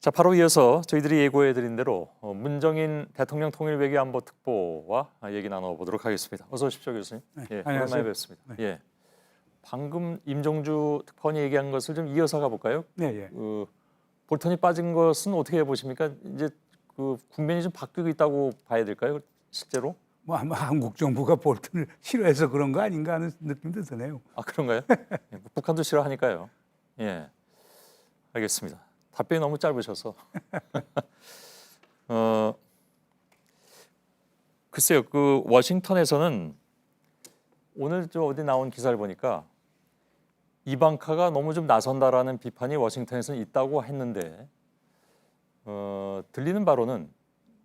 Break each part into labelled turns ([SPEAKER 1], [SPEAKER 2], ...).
[SPEAKER 1] 자, 바로 이어서 저희들이 예고해드린 대로 문정인 대통령 통일외교안보 특보와 얘기 나눠보도록 하겠습니다. 어서 오십시오, 교수님. 예, 오랜만에 뵙습니다.
[SPEAKER 2] 네.
[SPEAKER 1] 예, 방금 임종주 특파원이 얘기한 것을 좀 이어서 가볼까요?
[SPEAKER 2] 네, 예.
[SPEAKER 1] 볼턴이 빠진 것은 어떻게 보십니까? 이제 그 국면이 좀 바뀌고 있다고 봐야 될까요? 실제로?
[SPEAKER 2] 뭐 아마 한국 정부가 볼턴을 싫어해서 그런 거 아닌가 하는 느낌도 드네요.
[SPEAKER 1] 아, 그런가요? 예, 북한도 싫어하니까요. 예, 알겠습니다. 답변이 너무 짧으셔서. 글쎄요, 그 워싱턴에서는 오늘 저 어디 나온 기사를 보니까 이방카가 너무 좀 나선다라는 비판이 워싱턴에서는 있다고 했는데 들리는 바로는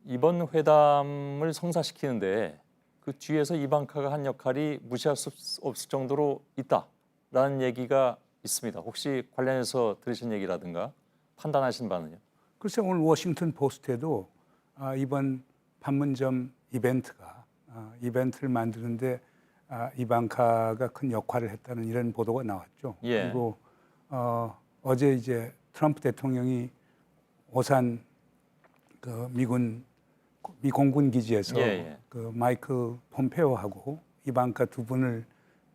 [SPEAKER 1] 이번 회담을 성사시키는데 그 뒤에서 이방카가 한 역할이 무시할 수 없을 정도로 있다라는 얘기가 있습니다. 혹시 관련해서 들으신 얘기라든가 판단하신 바는요?
[SPEAKER 2] 글쎄 오늘 워싱턴 포스트에도 이번 판문점 이벤트를 만드는데 이방카가 큰 역할을 했다는 이런 보도가 나왔죠.
[SPEAKER 1] 예.
[SPEAKER 2] 그리고 어제 이제 트럼프 대통령이 오산 그 미 공군 기지에서 그 마이크 폼페오하고 이방카 두 분을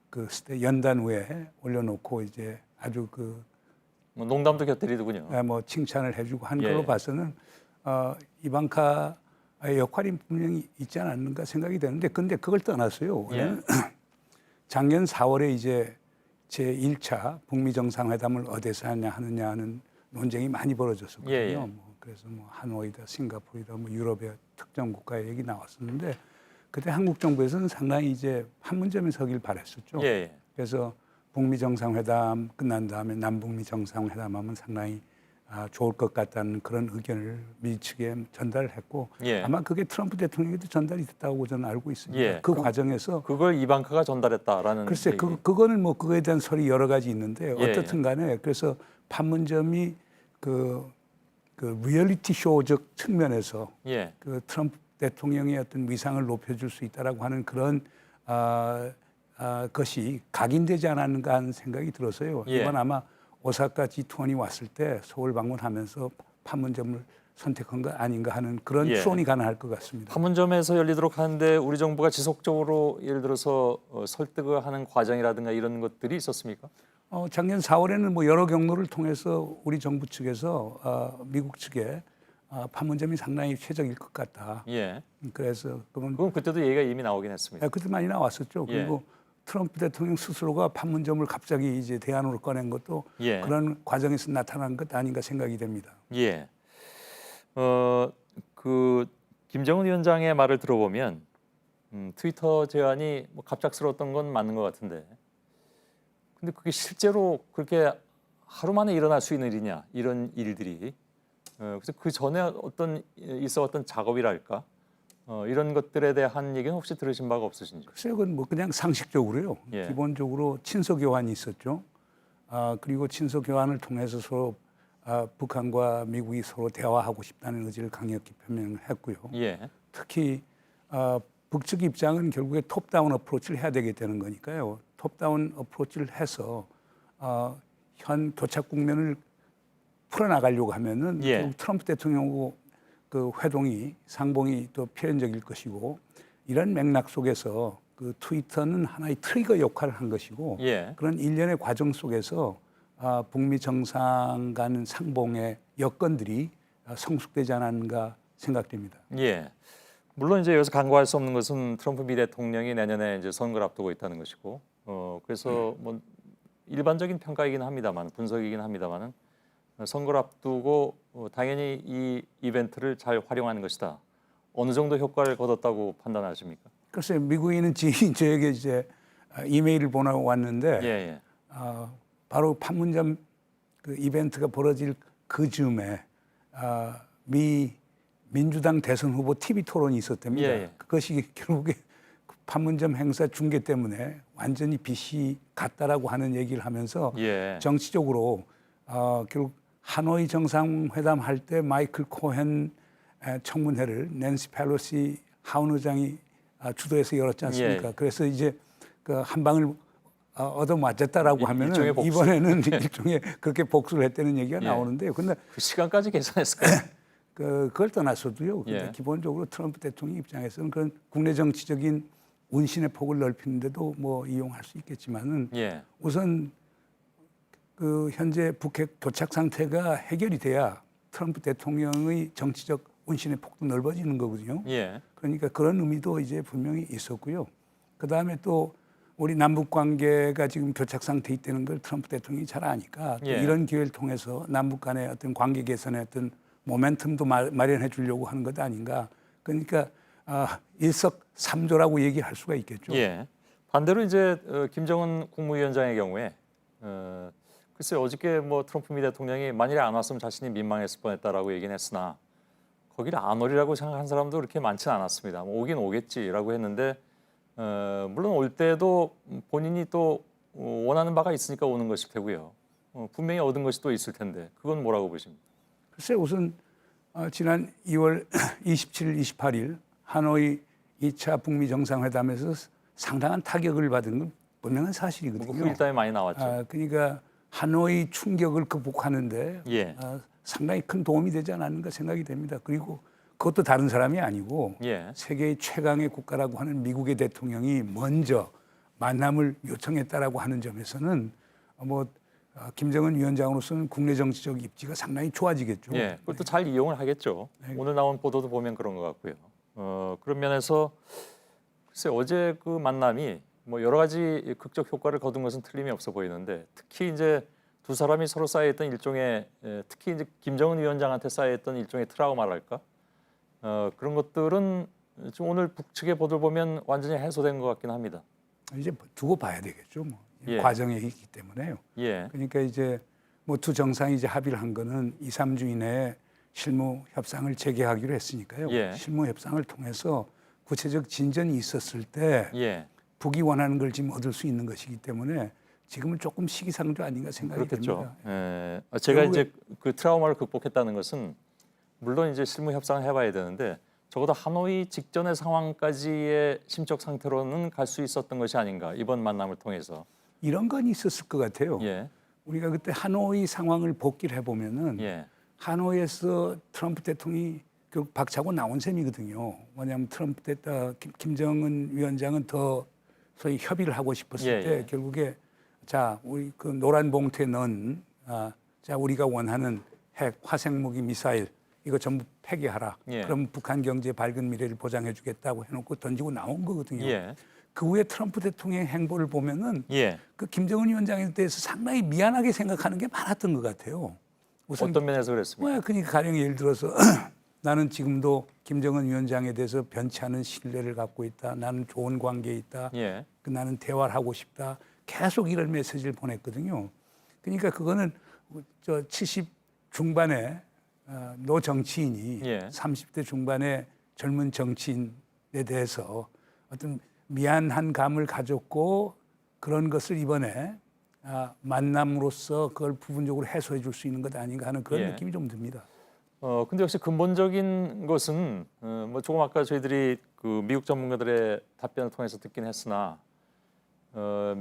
[SPEAKER 2] 그 연단 위에 올려놓고 이제 아주
[SPEAKER 1] 뭐 농담도 곁들이더군요.
[SPEAKER 2] 뭐 칭찬을 해주고 한 걸로 봐서는 이방카의 역할이 분명히 있지 않았는가 생각이 되는데, 근데 그걸 떠나서요. 작년 4월에 이제 제 1차 북미 정상회담을 어디서 하느냐는 논쟁이 많이 벌어졌었거든요. 뭐 그래서 뭐 하노이다, 싱가포르다, 뭐 유럽의 특정 국가의 얘기 나왔었는데, 그때 한국 정부에서는 상당히 이제 판문점에 서길 바랬었죠. 그래서 북미 정상회담 끝난 다음에 남북미 정상회담하면 상당히 좋을 것 같다는 그런 의견을 미 측에 전달을 했고, 아마 그게 트럼프 대통령에도 전달이 됐다고 저는 알고 있습니다. 그 과정에서
[SPEAKER 1] 그걸 이방카가 전달했다라는.
[SPEAKER 2] 글쎄 얘기. 그거는 뭐 그거에 대한 설이 여러 가지 있는데 어떻든 간에 그래서 판문점이 그 리얼리티 쇼적 측면에서 그 트럼프 대통령의 어떤 위상을 높여줄 수 있다라고 하는 그런 것이 각인되지 않았는가 하는 생각이 들어서요. 이번 아마 오사카 G20이 왔을 때 서울 방문하면서 판문점을 선택한 거 아닌가 하는 그런 추론이 가능할 것 같습니다.
[SPEAKER 1] 판문점에서 열리도록 하는데 우리 정부가 지속적으로 예를 들어서 설득을 하는 과정이라든가 이런 것들이 있었습니까?
[SPEAKER 2] 작년 4월에는 뭐 여러 경로를 통해서 우리 정부 측에서 미국 측에 판문점이 상당히 최적일 것 같다. 그래서
[SPEAKER 1] 그럼 그때도 얘기가 이미 나오긴 했습니다.
[SPEAKER 2] 그때 많이 나왔었죠. 그리고 트럼프 대통령 스스로가 판문점을 갑자기 이제 대안으로 꺼낸 것도 그런 과정에서 나타난 것 아닌가 생각이 됩니다.
[SPEAKER 1] 그 김정은 위원장의 말을 들어보면 트위터 제안이 뭐 갑작스러웠던 건 맞는 것 같은데, 근데 그게 실제로 그렇게 하루 만에 일어날 수 있는 일이냐, 이런 일들이. 그래서 그 전에 있어왔던 작업이랄까, 이런 것들에 대한 얘기는 혹시 들으신 바가 없으신지?
[SPEAKER 2] 글쎄요, 그건 뭐 그냥 상식적으로요. 기본적으로 친서 교환이 있었죠. 그리고 친서 교환을 통해서 서로 북한과 미국이 서로 대화하고 싶다는 의지를 강력히 표명했고요. 특히 북측 입장은 결국에 톱다운 어프로치를 해야 되게 되는 거니까요. 톱다운 어프로치를 해서 현 교착 국면을 풀어나가려고 하면은 결국 트럼프 대통령하고 그 회동이 상봉이 또 필연적일 것이고, 이런 맥락 속에서 그 트위터는 하나의 트리거 역할을 한 것이고, 그런 일련의 과정 속에서 북미 정상 간 상봉의 여건들이 성숙되지 않았는가 생각됩니다.
[SPEAKER 1] 물론 이제 여기서 간과할 수 없는 것은 트럼프 미 대통령이 내년에 이제 선거를 앞두고 있다는 것이고, 그래서 뭐 일반적인 평가이긴 합니다만, 분석이긴 합니다만은 선거를 앞두고 당연히 이 이벤트를 잘 활용하는 것이다. 어느 정도 효과를 거뒀다고 판단하십니까?
[SPEAKER 2] 글쎄, 미국인은 지인 저에게 이제 이메일을 보내왔는데 바로 판문점 그 이벤트가 벌어질 그 즈음에 민주당 대선 후보 TV 토론이 있었답니다. 그것이 결국에 판문점 행사 중계 때문에 완전히 빛이 갔다라고 하는 얘기를 하면서 정치적으로 결국 하노이 정상회담 할 때 마이클 코헨 청문회를 낸시 펠로시 하원 의장이 주도해서 열었지 않습니까? 그래서 이제 그 한 방을 얻어맞았다라고 하면은
[SPEAKER 1] 일종의 복수.
[SPEAKER 2] 이번에는 일종의 그렇게 복수를 했다는 얘기가
[SPEAKER 1] 예.
[SPEAKER 2] 나오는데요. 근데
[SPEAKER 1] 그 시간까지 계산했을까요?
[SPEAKER 2] 그걸 떠나서도요. 근데
[SPEAKER 1] 예.
[SPEAKER 2] 기본적으로 트럼프 대통령 입장에서는 그런 국내 정치적인 운신의 폭을 넓히는데도 뭐 이용할 수 있겠지만은
[SPEAKER 1] 예.
[SPEAKER 2] 우선 그 현재 북핵 교착 상태가 해결이 돼야 트럼프 대통령의 정치적 운신의 폭도 넓어지는 거거든요.
[SPEAKER 1] 예.
[SPEAKER 2] 그러니까 그런 의미도 이제 분명히 있었고요. 그 다음에 또 우리 남북 관계가 지금 교착 상태에 있다는 걸 트럼프 대통령이 잘 아니까 또
[SPEAKER 1] 예.
[SPEAKER 2] 이런 기회를 통해서 남북 간의 어떤 관계 개선의 어떤 모멘텀도 마련해 주려고 하는 것 아닌가. 그러니까 일석삼조라고 얘기할 수가 있겠죠.
[SPEAKER 1] 예. 반대로 이제 김정은 국무위원장의 경우에 글쎄 어저께 뭐 트럼프 미 대통령이 만일에 안 왔으면 자신이 민망했을 뻔했다라고 얘기는 했으나 거기를 안 오리라고 생각한 사람도 그렇게 많지는 않았습니다. 뭐 오긴 오겠지라고 했는데 물론 올 때도 본인이 또 원하는 바가 있으니까 오는 것일 테고요. 분명히 얻은 것이 또 있을 텐데 그건 뭐라고 보십니까?
[SPEAKER 2] 글쎄 우선 지난 2월 27일, 28일 하노이 2차 북미 정상회담에서 상당한 타격을 받은 건 분명한 사실이거든요.
[SPEAKER 1] 후일담이 많이 나왔죠.
[SPEAKER 2] 그러니까 하노이 충격을 극복하는데
[SPEAKER 1] 예.
[SPEAKER 2] 상당히 큰 도움이 되지 않았는가 생각이 됩니다. 그리고 그것도 다른 사람이 아니고
[SPEAKER 1] 예.
[SPEAKER 2] 세계의 최강의 국가라고 하는 미국의 대통령이 먼저 만남을 요청했다라고 하는 점에서는 김정은 위원장으로서는 국내 정치적 입지가 상당히 좋아지겠죠.
[SPEAKER 1] 예, 그것도 잘 이용을 하겠죠.
[SPEAKER 2] 네.
[SPEAKER 1] 오늘 나온 보도도 보면 그런 것 같고요. 그런 면에서 글쎄 어제 그 만남이 뭐 여러 가지 극적 효과를 거둔 것은 틀림이 없어 보이는데 특히 이제 두 사람이 서로 쌓여있던 일종의 특히 이제 김정은 위원장한테 쌓여있던 일종의 트라우마랄까 그런 것들은 지금 오늘 북측의 보도를 보면 완전히 해소된 것 같긴 합니다.
[SPEAKER 2] 이제 두고 봐야 되겠죠. 뭐
[SPEAKER 1] 예.
[SPEAKER 2] 과정에 있기 때문에요.
[SPEAKER 1] 예,
[SPEAKER 2] 그러니까 이제 뭐 두 정상이 이제 합의를 한 거는 2, 3주 이내에 실무 협상을 재개하기로 했으니까요.
[SPEAKER 1] 예.
[SPEAKER 2] 실무 협상을 통해서 구체적 진전이 있었을 때
[SPEAKER 1] 예,
[SPEAKER 2] 북이 원하는 걸 지금 얻을 수 있는 것이기 때문에 지금은 조금 시기상조 아닌가 생각이
[SPEAKER 1] 그렇겠죠.
[SPEAKER 2] 됩니다.
[SPEAKER 1] 제가
[SPEAKER 2] 결국에-
[SPEAKER 1] 이제 그 트라우마를 극복했다는 것은 물론 이제 실무 협상을 해봐야 되는데 적어도 하노이 직전의 상황까지의 심적 상태로는 갈 수 있었던 것이 아닌가 이번 만남을 통해서.
[SPEAKER 2] 이런 건 있었을 것 같아요.
[SPEAKER 1] 예,
[SPEAKER 2] 우리가 그때 하노이 상황을 복기를 해보면은
[SPEAKER 1] 예,
[SPEAKER 2] 하노이에서 트럼프 대통령이 결국 박차고 나온 셈이거든요. 뭐냐면 김정은 위원장은 더 소위 협의를 하고 싶었을
[SPEAKER 1] 예,
[SPEAKER 2] 때
[SPEAKER 1] 예.
[SPEAKER 2] 결국에 자 우리 그 노란 봉투에 넣은 자 우리가 원하는 핵 화생 무기 미사일 이거 전부 폐기하라.
[SPEAKER 1] 예.
[SPEAKER 2] 그럼 북한 경제 밝은 미래를 보장해주겠다고 해놓고 던지고 나온 거거든요.
[SPEAKER 1] 예,
[SPEAKER 2] 그 후에 트럼프 대통령의 행보를 보면은
[SPEAKER 1] 예.
[SPEAKER 2] 그 김정은 위원장에 대해서 상당히 미안하게 생각하는 게 많았던 것 같아요. 우선
[SPEAKER 1] 어떤 면에서 그랬습니까?
[SPEAKER 2] 그러니까 가령 예를 들어서 나는 지금도 김정은 위원장에 대해서 변치 않은 신뢰를 갖고 있다. 나는 좋은 관계에 있다.
[SPEAKER 1] 예,
[SPEAKER 2] 나는 대화를 하고 싶다. 계속 이런 메시지를 보냈거든요. 그러니까 그거는 저 70 중반의 노 정치인이
[SPEAKER 1] 예.
[SPEAKER 2] 30대 중반의 젊은 정치인에 대해서 어떤 미안한 감을 가졌고 그런 것을 이번에 만남으로써 그걸 부분적으로 해소해 줄 수 있는 것 아닌가 하는 그런
[SPEAKER 1] 예.
[SPEAKER 2] 느낌이 좀 듭니다.
[SPEAKER 1] 근데 역시 근본적인 것은 뭐 조금 아까 저희들이 그 미국 전문가들의 답변을 통해서 듣긴 했으나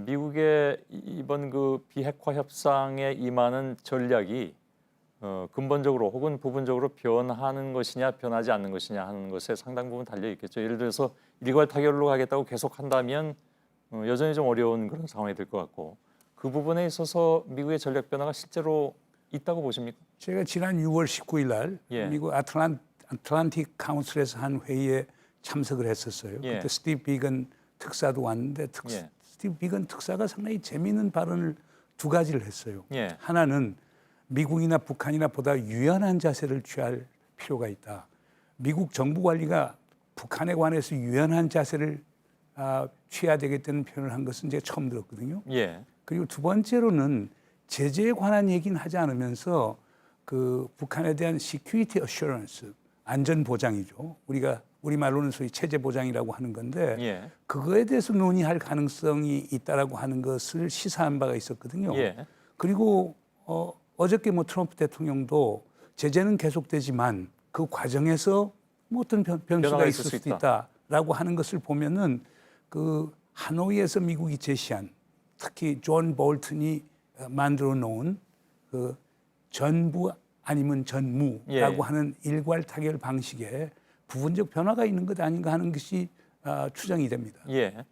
[SPEAKER 1] 미국의 이번 그 비핵화 협상에 임하는 전략이 근본적으로 혹은 부분적으로 변하는 것이냐 변하지 않는 것이냐 하는 것에 상당 부분 달려 있겠죠. 예를 들어서 일괄 타결로 가겠다고 계속 한다면 여전히 좀 어려운 그런 상황이 될 것 같고 그 부분에 있어서 미국의 전략 변화가 실제로 있다고 보십니까?
[SPEAKER 2] 제가 지난 6월 19일 날
[SPEAKER 1] 예.
[SPEAKER 2] 미국 아틀란틱 카운슬에서 한 회의에 참석을 했었어요.
[SPEAKER 1] 예.
[SPEAKER 2] 그때 스티브 비건 특사도 왔는데
[SPEAKER 1] 예.
[SPEAKER 2] 스티브 비건 특사가 상당히 재미있는 발언을 두 가지를 했어요.
[SPEAKER 1] 예.
[SPEAKER 2] 하나는 미국이나 북한이나 보다 유연한 자세를 취할 필요가 있다. 미국 정부 관리가 북한에 관해서 유연한 자세를 취해야 되겠다는 표현을 한 것은 제가 처음 들었거든요.
[SPEAKER 1] 예.
[SPEAKER 2] 그리고 두 번째로는 제재에 관한 얘기는 하지 않으면서 그 북한에 대한 security assurance 안전 보장이죠. 우리 말로는 소위 체제 보장이라고 하는 건데
[SPEAKER 1] 예.
[SPEAKER 2] 그거에 대해서 논의할 가능성이 있다라고 하는 것을 시사한 바가 있었거든요.
[SPEAKER 1] 예.
[SPEAKER 2] 그리고 어저께 뭐 트럼프 대통령도 제재는 계속되지만 그 과정에서 뭐 어떤 변수가 있을 수도 있다라고 하는 것을 보면은 그 하노이에서 미국이 제시한 특히 존 볼튼이 만들어 놓은 그 전부 아니면 전무라고
[SPEAKER 1] 예.
[SPEAKER 2] 하는 일괄 타결 방식에 부분적 변화가 있는 것 아닌가 하는 것이 추정이 됩니다.
[SPEAKER 1] 예.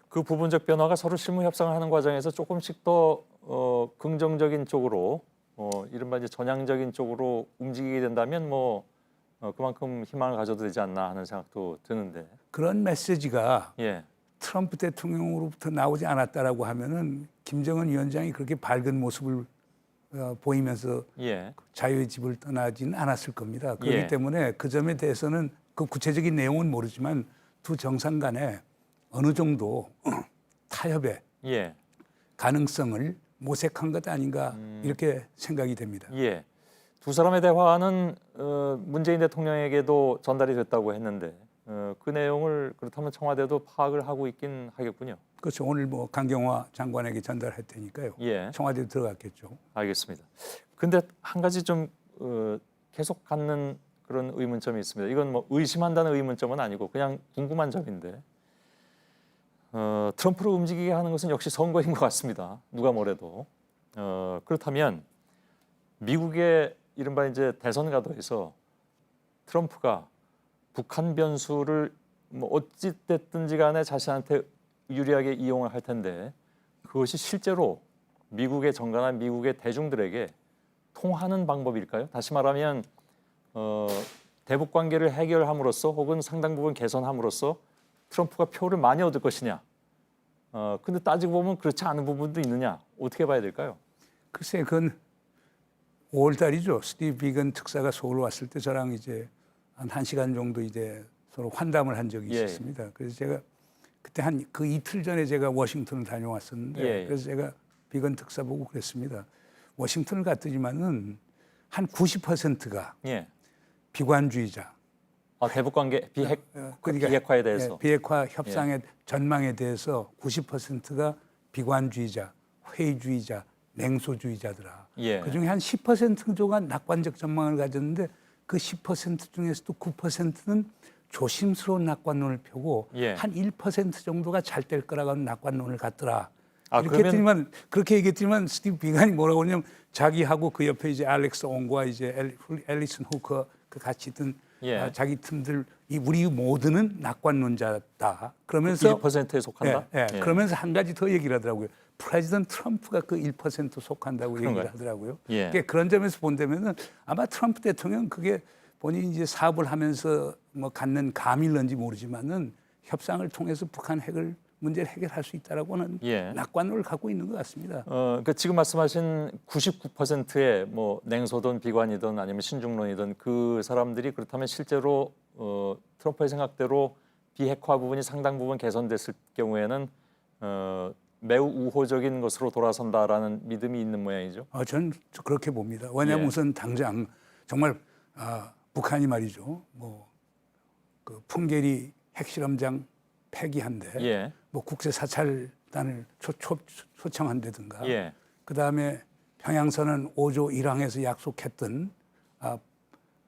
[SPEAKER 1] 그 부분적 변화가 서로 실무 협상을 하는 과정에서 조금씩 더 긍정적인 쪽으로 이른바 이제 전향적인 쪽으로 움직이게 된다면 그만큼 희망을 가져도 되지 않나 하는 생각도 드는데.
[SPEAKER 2] 그런 메시지가
[SPEAKER 1] 예.
[SPEAKER 2] 트럼프 대통령으로부터 나오지 않았다라고 하면은 김정은 위원장이 그렇게 밝은 모습을 보이면서
[SPEAKER 1] 예.
[SPEAKER 2] 자유의 집을 떠나지는 않았을 겁니다. 그렇기
[SPEAKER 1] 예.
[SPEAKER 2] 때문에 그 점에 대해서는 그 구체적인 내용은 모르지만 두 정상 간에 어느 정도 타협의
[SPEAKER 1] 예.
[SPEAKER 2] 가능성을 모색한 것 아닌가 이렇게 생각이 됩니다.
[SPEAKER 1] 예. 두 사람의 대화는 문재인 대통령에게도 전달이 됐다고 했는데 그 내용을 그렇다면 청와대도 파악을 하고 있긴 하겠군요.
[SPEAKER 2] 그렇죠. 오늘 뭐 강경화 장관에게 전달할 테니까요.
[SPEAKER 1] 예.
[SPEAKER 2] 청와대에 들어갔겠죠.
[SPEAKER 1] 알겠습니다. 근데 한 가지 좀 계속 갖는 그런 의문점이 있습니다. 이건 뭐 의심한다는 의문점은 아니고 그냥 궁금한 점인데 트럼프를 움직이게 하는 것은 역시 선거인 것 같습니다. 누가 뭐래도 그렇다면 미국의 이른바 이제 대선 가도에서 트럼프가 북한 변수를 뭐 어찌 됐든지 간에 자신한테 유리하게 이용을 할 텐데 그것이 실제로 미국의 정가나 미국의 대중들에게 통하는 방법일까요? 다시 말하면 대북 관계를 해결함으로써 혹은 상당 부분 개선함으로써 트럼프가 표를 많이 얻을 것이냐? 근데 따지고 보면 그렇지 않은 부분도 있느냐? 어떻게 봐야 될까요?
[SPEAKER 2] 글쎄, 그건 5월 달이죠. 스티브 비건 특사가 서울 왔을 때 저랑 이제 한 1시간 정도 이제 서로 환담을 한 적이
[SPEAKER 1] 예.
[SPEAKER 2] 있었습니다. 그래서 제가 그때 한 그 이틀 전에 제가 워싱턴을 다녀왔었는데
[SPEAKER 1] 예.
[SPEAKER 2] 그래서 제가 비건 특사 보고 그랬습니다. 워싱턴을 갔더니만은 한 90%가
[SPEAKER 1] 예.
[SPEAKER 2] 비관주의자.
[SPEAKER 1] 대북 관계
[SPEAKER 2] 그러니까,
[SPEAKER 1] 비핵화에 대해서.
[SPEAKER 2] 비핵화 협상의 전망에 대해서 90%가 비관주의자, 회의주의자, 냉소주의자더라.
[SPEAKER 1] 예.
[SPEAKER 2] 그중에 한 10% 정도가 낙관적 전망을 가졌는데 그 10% 중에서도 9%는 조심스러운 낙관론을 펴고
[SPEAKER 1] 예.
[SPEAKER 2] 한 1% 정도가 잘 될 거라고 하는 낙관론을 갖더라. 이렇게
[SPEAKER 1] 그러면
[SPEAKER 2] 했더니만 그렇게 얘기했더니만 스티브 비건이 뭐라고 하냐면 자기하고 그 옆에 이제 알렉스 옹과 이제 앨리슨 후커 그 같이 있던
[SPEAKER 1] 예.
[SPEAKER 2] 자기 팀들 이 우리 모두는 낙관론자다. 그러면서
[SPEAKER 1] 1%에 속한다.
[SPEAKER 2] 예. 그러면서 한 가지 더 얘기를 하더라고요. 프레지던트 트럼프가 그 1% 속한다고
[SPEAKER 1] 그런가요?
[SPEAKER 2] 얘기를 하더라고요.
[SPEAKER 1] 예.
[SPEAKER 2] 그러니까 그런 점에서 본다면은 아마 트럼프 대통령 그게 본인이 이제 사업을 하면서 뭐 갖는 감일런지 모르지만은 협상을 통해서 북한 핵을 문제를 해결할 수 있다라고는
[SPEAKER 1] 예.
[SPEAKER 2] 낙관론을 갖고 있는 것 같습니다.
[SPEAKER 1] 그러니까 지금 말씀하신 99%의 뭐 냉소든 비관이든 아니면 신중론이든 그 사람들이 그렇다면 실제로 트럼프의 생각대로 비핵화 부분이 상당 부분 개선됐을 경우에는 매우 우호적인 것으로 돌아선다라는 믿음이 있는 모양이죠.
[SPEAKER 2] 저는 그렇게 봅니다. 왜냐하면
[SPEAKER 1] 예.
[SPEAKER 2] 우선 당장 정말 북한이 말이죠. 뭐 그 풍계리 핵실험장 폐기한데
[SPEAKER 1] 예.
[SPEAKER 2] 뭐 국제 사찰단을 초청한다든가
[SPEAKER 1] 예.
[SPEAKER 2] 그다음에 평양선언 5조 1항에서 약속했던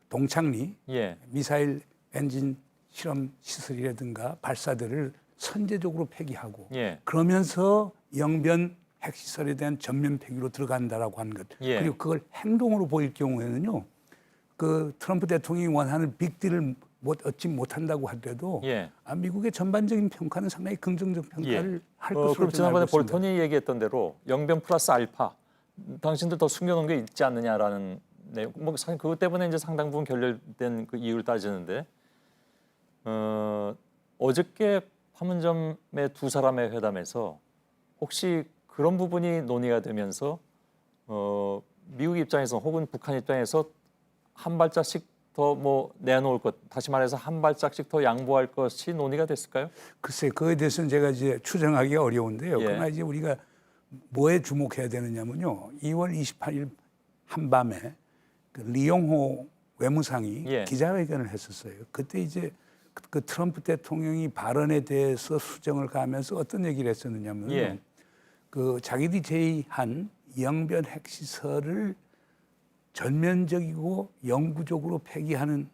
[SPEAKER 2] 동창리
[SPEAKER 1] 예.
[SPEAKER 2] 미사일 엔진 실험 시설이라든가 발사대를 선제적으로 폐기하고
[SPEAKER 1] 예.
[SPEAKER 2] 그러면서 영변 핵시설에 대한 전면 폐기로 들어간다라고 하는 것.
[SPEAKER 1] 예.
[SPEAKER 2] 그리고 그걸 행동으로 보일 경우에는요. 그 트럼프 대통령이 원하는 빅딜을 얻지 못한다고 하더라도
[SPEAKER 1] 예.
[SPEAKER 2] 미국의 전반적인 평가는 상당히 긍정적 평가를 할 것으로
[SPEAKER 1] 그럼
[SPEAKER 2] 저는
[SPEAKER 1] 지난번에
[SPEAKER 2] 알고 있습니다.
[SPEAKER 1] 볼턴이 얘기했던 대로 영변 플러스 알파 당신들 더 숨겨놓은 게 있지 않느냐라는 내용. 뭐 사실 그것 때문에 이제 상당 부분 결렬된 그 이유를 따지는데 어저께 판문점의 두 사람의 회담에서 혹시 그런 부분이 논의가 되면서 미국 입장에서 혹은 북한 입장에서 한 발짝씩 더 뭐 내놓을 것, 다시 말해서 한 발짝씩 더 양보할 것이 논의가 됐을까요?
[SPEAKER 2] 글쎄 그에 대해서는 제가 이제 추정하기가 어려운데요.
[SPEAKER 1] 예.
[SPEAKER 2] 그러나 이제 우리가 뭐에 주목해야 되느냐면요. 2월 28일 한밤에 그 리용호 외무상이
[SPEAKER 1] 예.
[SPEAKER 2] 기자회견을 했었어요. 그때 이제 그 트럼프 대통령이 발언에 대해서 수정을 가면서 어떤 얘기를 했었느냐면요.
[SPEAKER 1] 예.
[SPEAKER 2] 그 자기들이 제의한 영변 핵시설을 전면적이고 영구적으로 폐기하는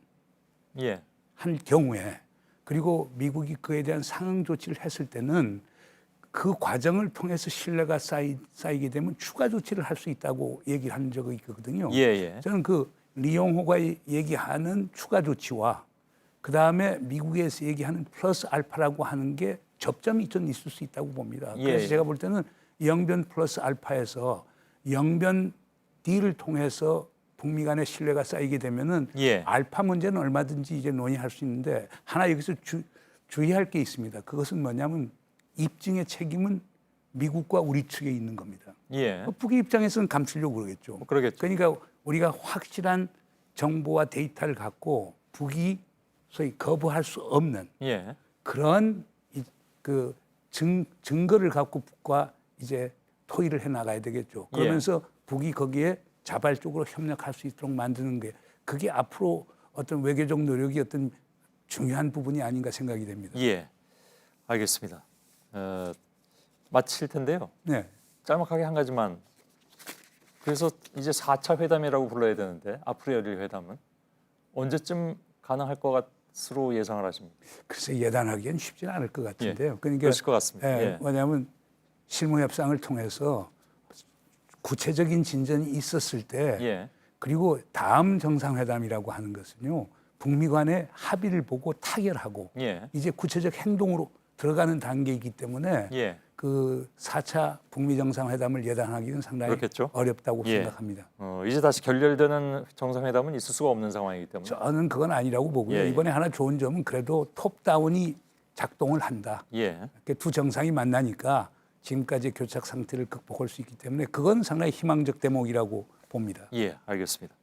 [SPEAKER 1] 예.
[SPEAKER 2] 한 경우에 그리고 미국이 그에 대한 상응 조치를 했을 때는 그 과정을 통해서 신뢰가 쌓이게 되면 추가 조치를 할 수 있다고 얘기를 한 적이 있거든요.
[SPEAKER 1] 예, 예.
[SPEAKER 2] 저는 그 리용호가 얘기하는 추가 조치와 그 다음에 미국에서 얘기하는 플러스 알파라고 하는 게 접점이 좀 있을 수 있다고 봅니다.
[SPEAKER 1] 예,
[SPEAKER 2] 그래서
[SPEAKER 1] 예.
[SPEAKER 2] 제가 볼 때는 영변 플러스 알파에서 영변 D를 통해서 북미 간의 신뢰가 쌓이게 되면은
[SPEAKER 1] 예.
[SPEAKER 2] 알파 문제는 얼마든지 이제 논의할 수 있는데 하나 여기서 주의할 게 있습니다. 그것은 뭐냐면 입증의 책임은 미국과 우리 측에 있는 겁니다.
[SPEAKER 1] 예.
[SPEAKER 2] 북의 입장에서는 감추려고 그러겠죠.
[SPEAKER 1] 뭐 그러겠죠.
[SPEAKER 2] 그러니까 우리가 확실한 정보와 데이터를 갖고 북이 소위 거부할 수 없는
[SPEAKER 1] 예.
[SPEAKER 2] 그런 그 증거를 갖고 북과 이제 토의를 해 나가야 되겠죠. 그러면서 북이 거기에 자발적으로 협력할 수 있도록 만드는 게 그게 앞으로 어떤 외교적 노력이 어떤 중요한 부분이 아닌가 생각이 됩니다.
[SPEAKER 1] 예. 알겠습니다. 마칠 텐데요.
[SPEAKER 2] 네.
[SPEAKER 1] 짤막하게 한 가지만. 그래서 이제 4차 회담이라고 불러야 되는데 앞으로 열릴 회담은 언제쯤 가능할 것으로 예상을 하십니까?
[SPEAKER 2] 글쎄 예단하기엔 쉽지는 않을 것 같은데요. 그러니까
[SPEAKER 1] 그랬을 것 같습니다. 예.
[SPEAKER 2] 왜냐하면 실무 협상을 통해서 구체적인 진전이 있었을 때
[SPEAKER 1] 예.
[SPEAKER 2] 그리고 다음 정상회담이라고 하는 것은요. 북미 간의 합의를 보고 타결하고
[SPEAKER 1] 예.
[SPEAKER 2] 이제 구체적 행동으로 들어가는 단계이기 때문에
[SPEAKER 1] 예.
[SPEAKER 2] 그 4차 북미 정상회담을 예단하기는 상당히
[SPEAKER 1] 그렇겠죠.
[SPEAKER 2] 어렵다고
[SPEAKER 1] 예.
[SPEAKER 2] 생각합니다.
[SPEAKER 1] 이제 다시 결렬되는 정상회담은 있을 수가 없는 상황이기 때문에.
[SPEAKER 2] 저는 그건 아니라고 보고요.
[SPEAKER 1] 예, 예.
[SPEAKER 2] 이번에 하나 좋은 점은 그래도 톱다운이 작동을 한다.
[SPEAKER 1] 예.
[SPEAKER 2] 이렇게 두 정상이 만나니까 지금까지 교착 상태를 극복할 수 있기 때문에 그건 상당히 희망적 대목이라고 봅니다.
[SPEAKER 1] 예. 알겠습니다.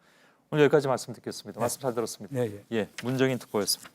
[SPEAKER 1] 오늘 여기까지 말씀 듣겠습니다. 말씀 잘 들었습니다.
[SPEAKER 2] 네, 예.
[SPEAKER 1] 예. 문정인 특보였습니다.